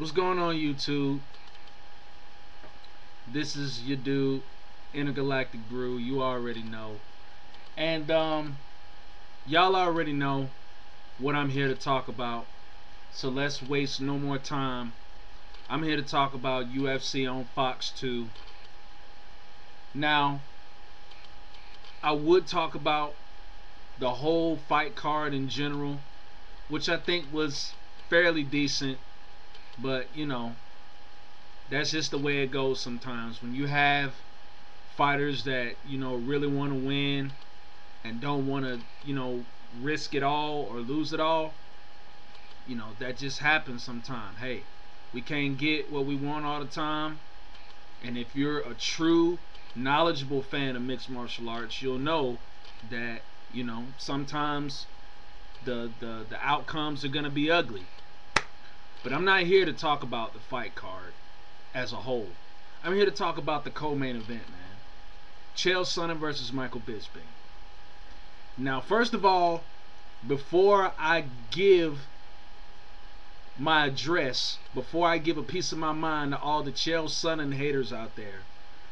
What's going on, YouTube? This is your dude, Intergalactic Brew. You already know. And y'all already know what I'm here to talk about. So let's waste no more time. I'm here to talk about UFC on Fox 2. Now, I would talk about the whole fight card in general, which I think was fairly decent, but you know, that's just the way it goes sometimes. When you have fighters that, you know, really want to win and don't want to, you know, risk it all or lose it all, you know, that just happens sometimes. Hey, we can't get what we want all the time. And if you're a true knowledgeable fan of mixed martial arts, you'll know that, you know, sometimes the outcomes are going to be ugly. But I'm not here to talk about the fight card as a whole. I'm here to talk about the co-main event, man. CHAEL Sonnen versus Michael Bisping. Now, first of all, before I give my address, before I give a piece of my mind to all the CHAEL Sonnen haters out there,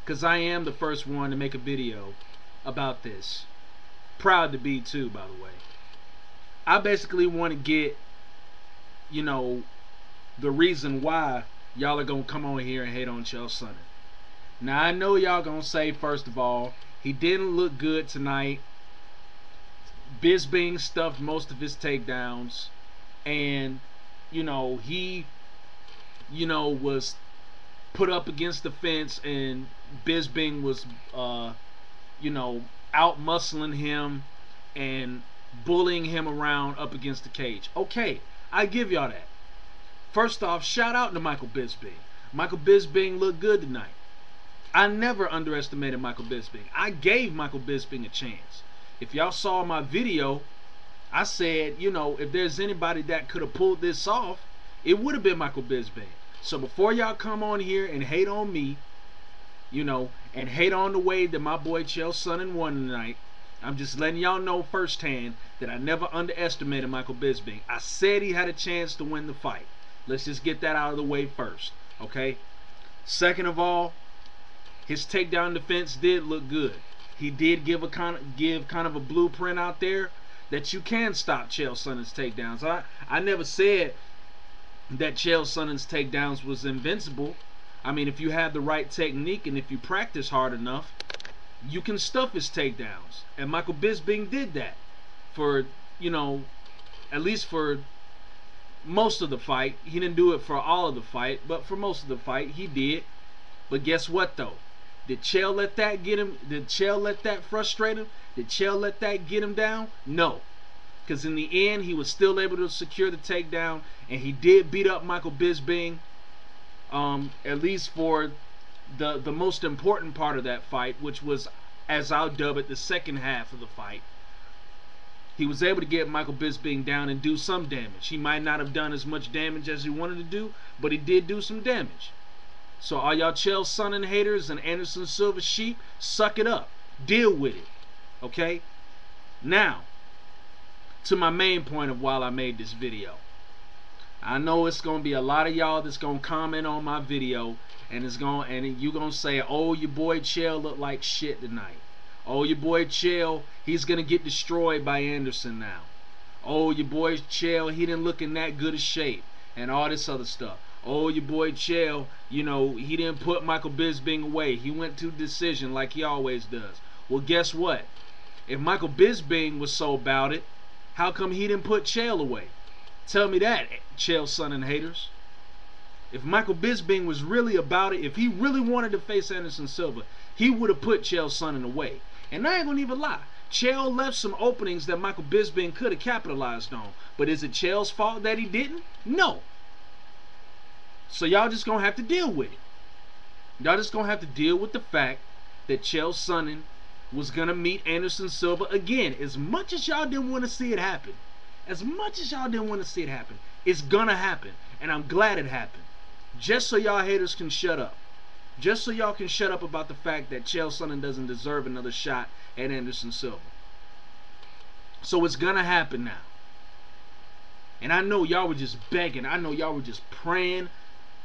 because I am the first one to make a video about this. Proud to be too, by the way. I basically want to get, you know, the reason why y'all are going to come on here and hate on CHAEL Sonnen. Now, I know y'all going to say, first of all, he didn't look good tonight. Bisping stuffed most of his takedowns. And, you know, he, you know, was put up against the fence and Bisping was, you know, out-muscling him and bullying him around up against the cage. Okay, I give y'all that. First off, shout out to Michael Bisping. Michael Bisping looked good tonight. I never underestimated Michael Bisping. I gave Michael Bisping a chance. If y'all saw my video, I said, you know, if there's anybody that could have pulled this off, it would have been Michael Bisping. So before y'all come on here and hate on me, you know, and hate on the way that my boy CHAEL Sonnen won tonight, I'm just letting y'all know firsthand that I never underestimated Michael Bisping. I said he had a chance to win the fight. Let's just get that out of the way first, okay? Second of all, his takedown defense did look good. He did give kind of a blueprint out there that you can stop CHAEL Sonnen's takedowns. I never said that CHAEL Sonnen's takedowns was invincible. I mean, if you have the right technique and if you practice hard enough, you can stuff his takedowns. And Michael Bisping did that for, you know, at least for most of the fight. He didn't do it for all of the fight, but for most of the fight he did. But guess what though? Did CHAEL let that get him? Did CHAEL let that frustrate him? Did CHAEL let that get him down? No. Because in the end, he was still able to secure the takedown, and he did beat up Michael Bisping, at least for the most important part of that fight, which was, as I'll dub it, the second half of the fight. He was able to get Michael Bisping down and do some damage. He might not have done as much damage as he wanted to do, but he did do some damage. So all y'all CHAEL Sonnen haters and Anderson Silva sheep, suck it up. Deal with it. Okay? Now, to my main point of why I made this video. I know it's going to be a lot of y'all that's going to comment on my video and you're going to say, oh, your boy CHAEL looked like shit tonight. Oh, your boy CHAEL, he's going to get destroyed by Anderson now. Oh, your boy CHAEL, he didn't look in that good a shape and all this other stuff. Oh, your boy CHAEL, you know, he didn't put Michael Bisping away. He went to decision like he always does. Well, guess what? If Michael Bisping was so about it, how come he didn't put CHAEL away? Tell me that, CHAEL Sonnen haters. If Michael Bisping was really about it, if he really wanted to face Anderson Silva, he would have put CHAEL Sonnen away. And I ain't gonna even lie. CHAEL left some openings that Michael Bisping could have capitalized on. But is it CHAEL's fault that he didn't? No. So y'all just gonna have to deal with it. Y'all just gonna have to deal with the fact that CHAEL Sonnen was gonna meet Anderson Silva again. As much as y'all didn't want to see it happen, it's gonna happen. And I'm glad it happened. Just so y'all haters can shut up. Just so y'all can shut up about the fact that CHAEL Sonnen doesn't deserve another shot at Anderson Silva. So it's gonna happen now. And I know y'all were just begging. I know y'all were just praying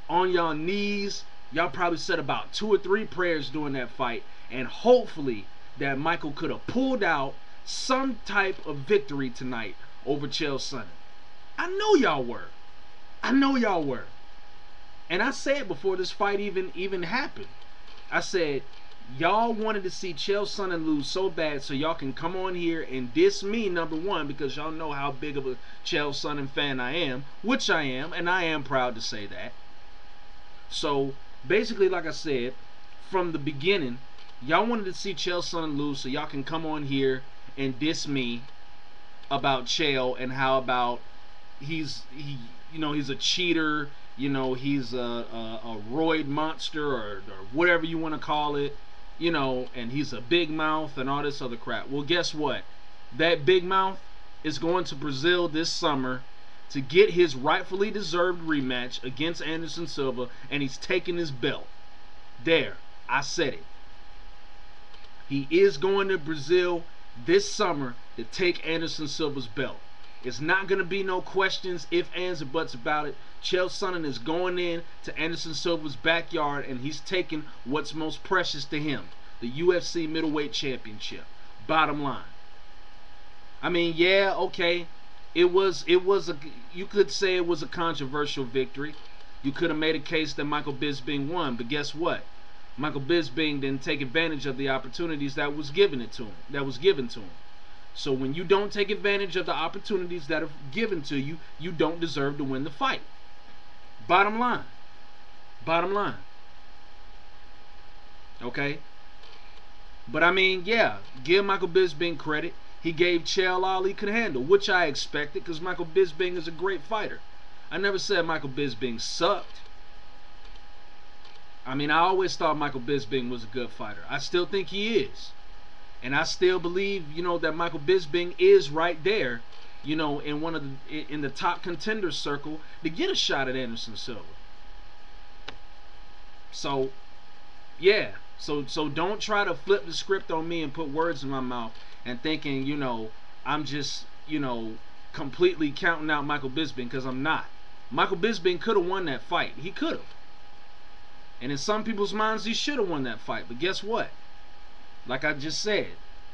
on y'all knees. Y'all probably said about 2 or 3 prayers during that fight, and hopefully that Michael could have pulled out some type of victory tonight over CHAEL Sonnen. I know y'all were. I know y'all were. And I said before this fight even happened, I said y'all wanted to see CHAEL Sonnen lose so bad so y'all can come on here and diss me, number one, because y'all know how big of a CHAEL Sonnen fan I am, which I am, and I am proud to say that. So basically, like I said, from the beginning, y'all wanted to see CHAEL Sonnen lose so y'all can come on here and diss me about CHAEL and how about he's a cheater, he's a roid monster or whatever you want to call it, and he's a big mouth and all this other crap. Well, guess what? That big mouth is going to Brazil this summer to get his rightfully deserved rematch against Anderson Silva, and he's taking his belt. There, I said it. He is going to Brazil this summer to take Anderson Silva's belt. It's not going to be no questions, ifs, ands, or buts about it. CHAEL Sonnen is going in to Anderson Silva's backyard, and he's taking what's most precious to him, the UFC middleweight championship. Bottom line. I mean, yeah, okay, you could say it was a controversial victory. You could have made a case that Michael Bisping won, but guess what? Michael Bisping didn't take advantage of the opportunities that was given to him. So when you don't take advantage of the opportunities that are given to you, you don't deserve to win the fight. Bottom line. Bottom line. Okay? But I mean, yeah, give Michael Bisping credit. He gave CHAEL all he could handle, which I expected because Michael Bisping is a great fighter. I never said Michael Bisping sucked. I mean, I always thought Michael Bisping was a good fighter. I still think he is. And I still believe, that Michael Bisping is right there, in the top contender circle to get a shot at Anderson Silva. So, yeah. So don't try to flip the script on me and put words in my mouth and thinking, I'm just, completely counting out Michael Bisping, because I'm not. Michael Bisping could have won that fight. He could have. And in some people's minds, he should have won that fight. But guess what? Like I just said,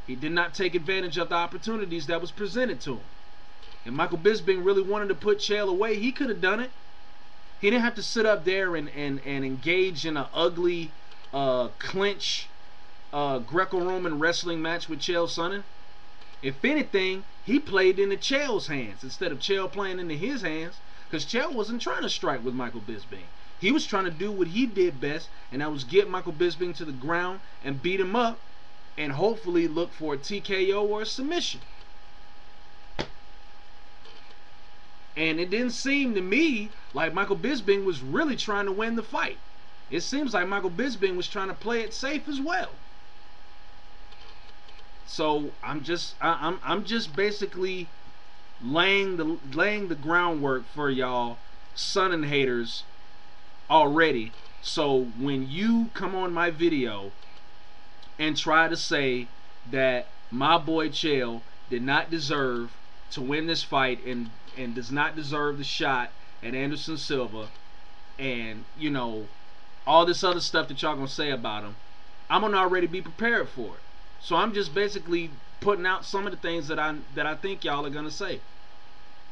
he did not take advantage of the opportunities that was presented to him. If Michael Bisping really wanted to put CHAEL away, he could have done it. He didn't have to sit up there and engage in an ugly clinch Greco-Roman wrestling match with CHAEL Sonnen. If anything, he played into CHAEL's hands instead of CHAEL playing into his hands, because CHAEL wasn't trying to strike with Michael Bisping. He was trying to do what he did best, and that was get Michael Bisping to the ground and beat him up and hopefully look for a TKO or a submission. And it didn't seem to me like Michael Bisping was really trying to win the fight. It seems like Michael Bisping was trying to play it safe as well. So I'm just basically laying the groundwork for y'all Sonnen haters already. So when you come on my video and try to say that my boy CHAEL did not deserve to win this fight and does not deserve the shot at Anderson Silva, and all this other stuff that y'all gonna say about him, I'm gonna already be prepared for it. So I'm just basically putting out some of the things that I think y'all are gonna say.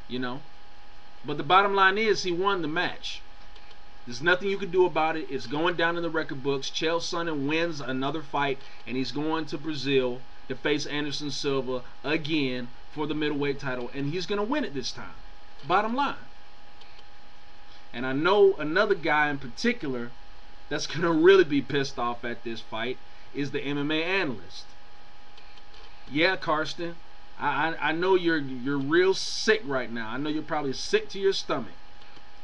But the bottom line is, he won the match. There's nothing you can do about it. It's going down in the record books. CHAEL Sonnen wins another fight, and he's going to Brazil to face Anderson Silva again for the middleweight title, and he's going to win it this time. Bottom line. And I know another guy in particular that's going to really be pissed off at this fight is the MMA analyst. Yeah, Karsten, I know you're real sick right now. I know you're probably sick to your stomach.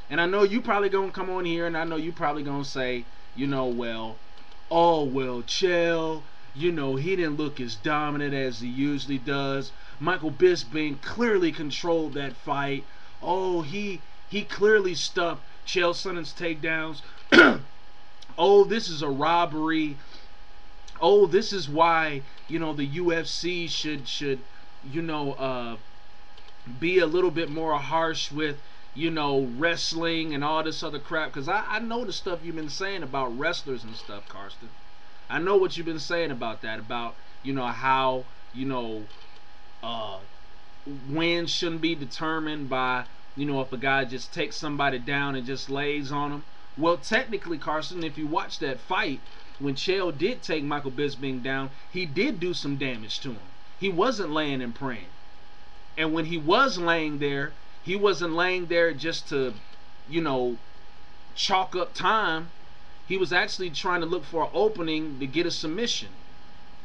And I know you probably gonna come on here and I know you probably gonna say, CHAEL, he didn't look as dominant as he usually does. Michael Bisping clearly controlled that fight. Oh, he clearly stuffed CHAEL Sonnen's takedowns. Oh, this is a robbery. Oh, this is why, the UFC should be a little bit more harsh with you know, wrestling and all this other crap. Because I know the stuff you've been saying about wrestlers and stuff, Karsten. I know what you've been saying about that, about, you know, how, you know, uh, wins shouldn't be determined by, you know, if a guy just takes somebody down and just lays on them. Well, technically, Carson, if you watch that fight, when CHAEL did take Michael Bisping down, he did do some damage to him. He wasn't laying and praying. And when he was laying there, he wasn't laying there just to, you know, chalk up time. He was actually trying to look for an opening to get a submission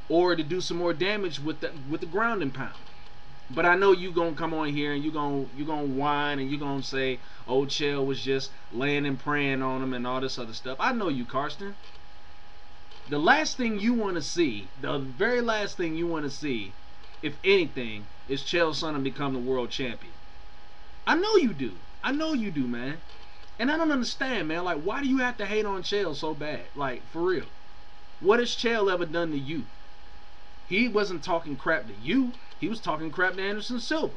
or to do some more damage with the ground and pound. But I know you gonna come on here and you gonna whine and you gonna say, "Oh, CHAEL was just laying and praying on him and all this other stuff." I know you, Karsten. The last thing you want to see, the very last thing you want to see, if anything, is Chael Sonnen become the world champion. I know you do. I know you do, man. And I don't understand, man. Like, why do you have to hate on CHAEL so bad? Like, for real. What has CHAEL ever done to you? He wasn't talking crap to you. He was talking crap to Anderson Silva.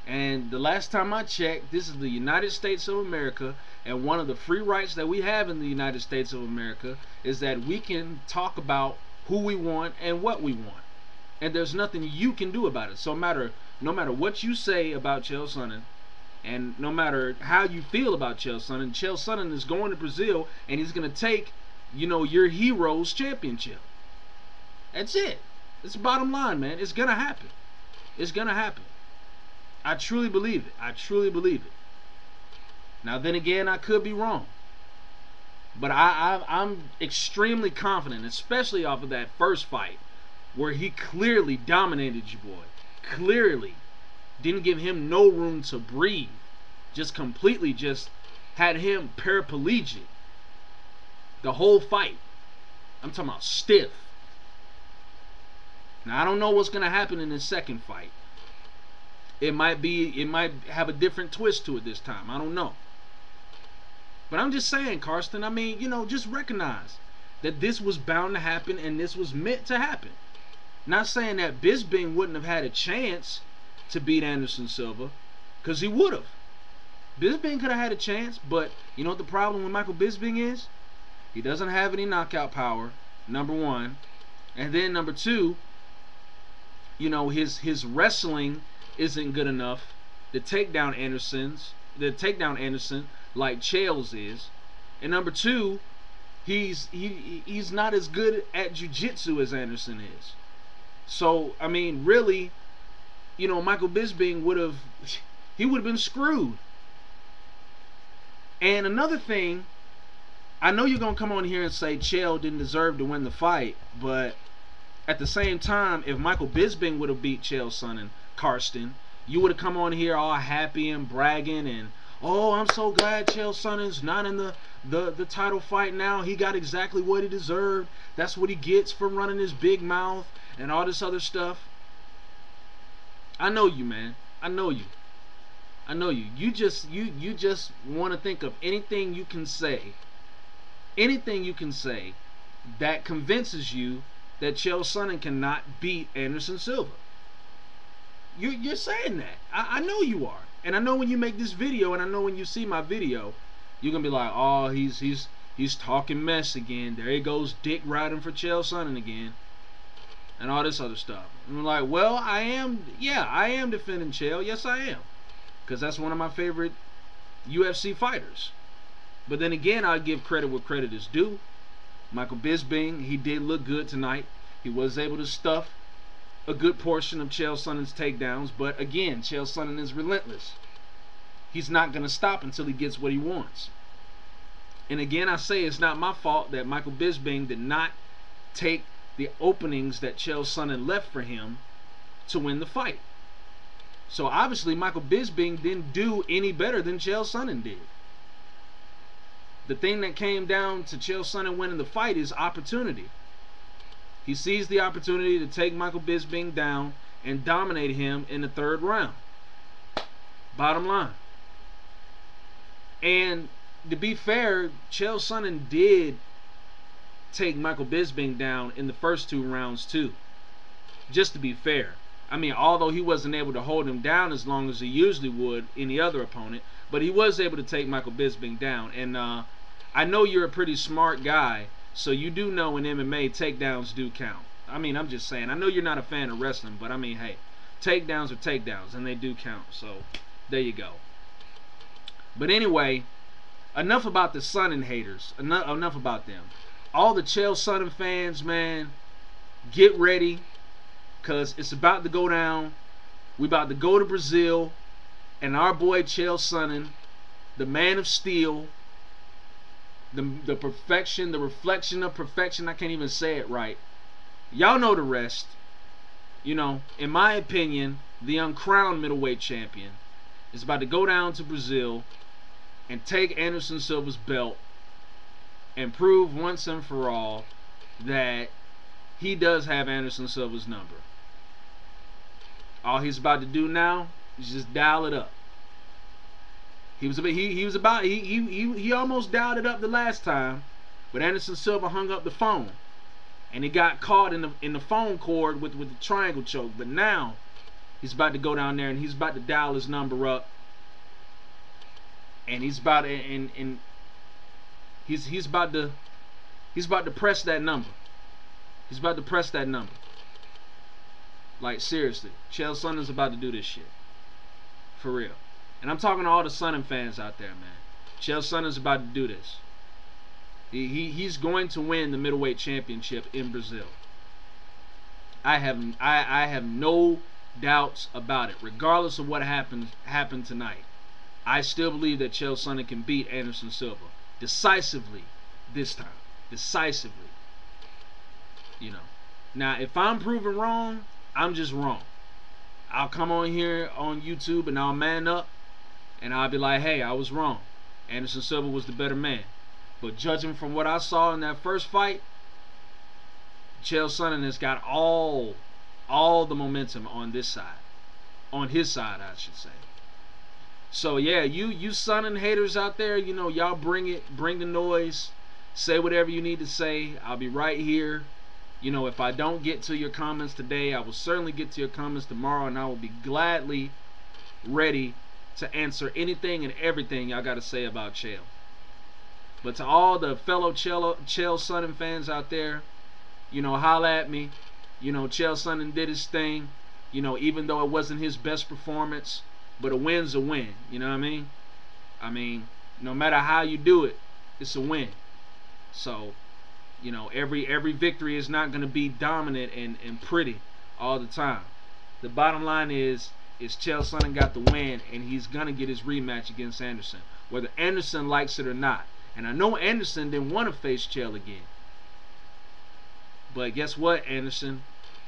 And the last time I checked, this is the United States of America, and one of the free rights that we have in the United States of America is that we can talk about who we want and what we want. And there's nothing you can do about it. So no matter what you say about Chael Sonnen, and no matter how you feel about Chael Sonnen is going to Brazil, and he's going to take, you know, your hero's championship. That's it. It's the bottom line, man. It's going to happen. It's going to happen. I truly believe it. I truly believe it. Now, then again, I could be wrong. But I'm extremely confident, especially off of that first fight, where he clearly dominated you, boy. Clearly. Didn't give him no room to breathe. Just completely just had him paraplegic. The whole fight. I'm talking about stiff. Now, I don't know what's going to happen in this second fight. It might have a different twist to it this time. I don't know. But I'm just saying, Karsten, I mean, you know, just recognize that this was bound to happen and this was meant to happen. Not saying that Bisping wouldn't have had a chance to beat Anderson Silva, because he would have. Bisping could have had a chance, but you know what the problem with Michael Bisping is? He doesn't have any knockout power, number one. And then number two, you know, his wrestling isn't good enough to take down Anderson like CHAEL's is. And number two, he's not as good at jiu-jitsu as Anderson is. So, I mean, really, you know, Michael Bisping would have been screwed. And another thing, I know you're going to come on here and say CHAEL didn't deserve to win the fight, but at the same time, if Michael Bisping would have beat Chael Sonnen, Karsten, you would have come on here all happy and bragging and, oh, I'm so glad Chael Sonnen's not in the title fight now. He got exactly what he deserved. That's what he gets for running his big mouth and all this other stuff. I know you, man. I know you. I know you. You just want to think of anything you can say. Anything you can say that convinces you that Chael Sonnen cannot beat Anderson Silva. You're saying that. I know you are. And I know when you make this video, and I know when you see my video, you're gonna be like, oh, he's talking mess again. There he goes, dick riding for Chael Sonnen again, and all this other stuff. And I'm like, well, I am defending Chael. Yes, I am, because that's one of my favorite UFC fighters. But then again, I give credit where credit is due. Michael Bisping, he did look good tonight. He was able to stuff a good portion of Chael Sonnen's takedowns, but again, Chael Sonnen is relentless. He's not going to stop until he gets what he wants. And again, I say it's not my fault that Michael Bisping did not take the openings that Chael Sonnen left for him to win the fight. So obviously, Michael Bisping didn't do any better than Chael Sonnen did. The thing that came down to Chael Sonnen winning the fight is opportunity. He seized the opportunity to take Michael Bisping down and dominate him in the third round. Bottom line. And to be fair, Chael Sonnen did take Michael Bisping down in the first two rounds too. Just to be fair. I mean, although he wasn't able to hold him down as long as he usually would any other opponent, but he was able to take Michael Bisping down. And I know you're a pretty smart guy, so you do know in MMA takedowns do count. I mean, I'm just saying. I know you're not a fan of wrestling, but I mean, hey, takedowns are takedowns, and they do count. So there you go. But anyway, enough about the Sonnen haters. Enough about them. All the CHAEL Sonnen fans, man, get ready, because it's about to go down. We about to go to Brazil, and our boy CHAEL Sonnen, the man of steel, the perfection, the reflection of perfection, I can't even say it right. Y'all know the rest. You know, in my opinion, the uncrowned middleweight champion is about to go down to Brazil and take Anderson Silva's belt and prove once and for all that he does have Anderson Silva's number. All he's about to do now is just dial it up. He almost dialed it up the last time, but Anderson Silva hung up the phone, and he got caught in the phone cord with the triangle choke. But now he's about to go down there and he's about to dial his number up, and he's about to he's about to press that number. He's about to press that number. Like, seriously, CHAEL Sonnen's about to do this shit. For real. And I'm talking to all the Sonnen fans out there, man. CHAEL Sonnen's about to do this. He's going to win the middleweight championship in Brazil. I have no doubts about it. Regardless of what happened tonight, I still believe that CHAEL Sonnen can beat Anderson Silva decisively this time. Decisively. You know. Now, if I'm proven wrong, I'm just wrong. I'll come on here on YouTube and I'll man up and I'll be like, hey, I was wrong. Anderson Silva was the better man. But judging from what I saw in that first fight, CHAEL Sonnen has got all the momentum on this side. On his side, I should say. So yeah, you Sonnen haters out there, you know, y'all bring it, bring the noise, say whatever you need to say. I'll be right here. You know, if I don't get to your comments today, I will certainly get to your comments tomorrow, and I will be gladly ready to answer anything and everything y'all got to say about CHAEL. But to all the fellow CHAEL Sonnen fans out there, you know, holla at me. You know, CHAEL Sonnen did his thing. You know, even though it wasn't his best performance, but a win's a win. You know what I mean? I mean, no matter how you do it, it's a win. So, you know, every victory is not going to be dominant and pretty all the time. The bottom line is CHAEL Sonnen got the win, and he's going to get his rematch against Anderson, whether Anderson likes it or not. And I know Anderson didn't want to face CHAEL again. But guess what, Anderson?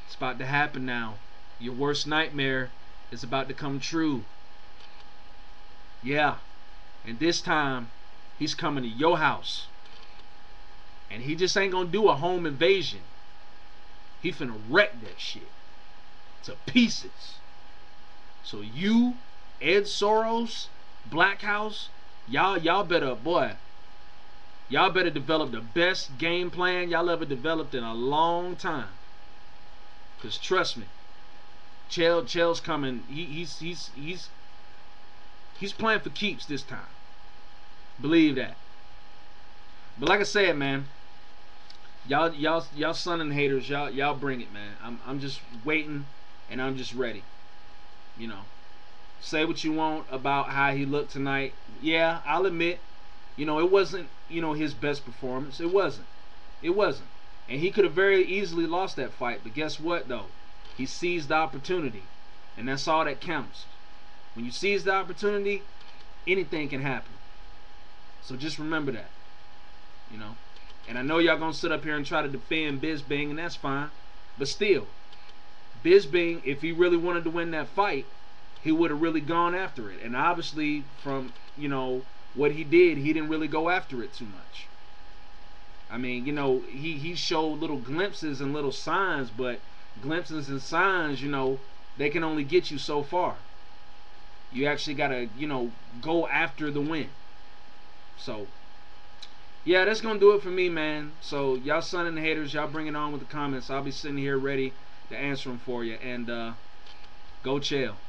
It's about to happen now. Your worst nightmare is about to come true. Yeah. And this time, he's coming to your house. And he just ain't gonna do a home invasion. He finna wreck that shit to pieces. So you, Ed Soros, Black House, y'all better, boy, y'all better develop the best game plan y'all ever developed in a long time. Cause trust me, CHAEL's coming. He's playing for keeps this time. Believe that. But like I said, man, y'all Sonnen haters, y'all bring it, man. I'm just waiting and I'm just ready. You know, say what you want about how he looked tonight. Yeah, I'll admit, you know, it wasn't, you know, his best performance. It wasn't. And he could have very easily lost that fight. But guess what, though? He seized the opportunity, and that's all that counts. When you seize the opportunity, anything can happen. So just remember that. You know, and I know y'all gonna sit up here and try to defend Bisping, and that's fine, but still, Bisping, if he really wanted to win that fight, he would have really gone after it. And obviously, from, you know, what he did, he didn't really go after it too much. I mean, you know, he showed little glimpses and little signs, but glimpses and signs, you know, they can only get you so far. You actually gotta, you know, go after the win. So yeah, that's gonna do it for me, man. So y'all Sonnen haters, y'all bring it on with the comments. I'll be sitting here ready to answer them for you. And Go CHAEL.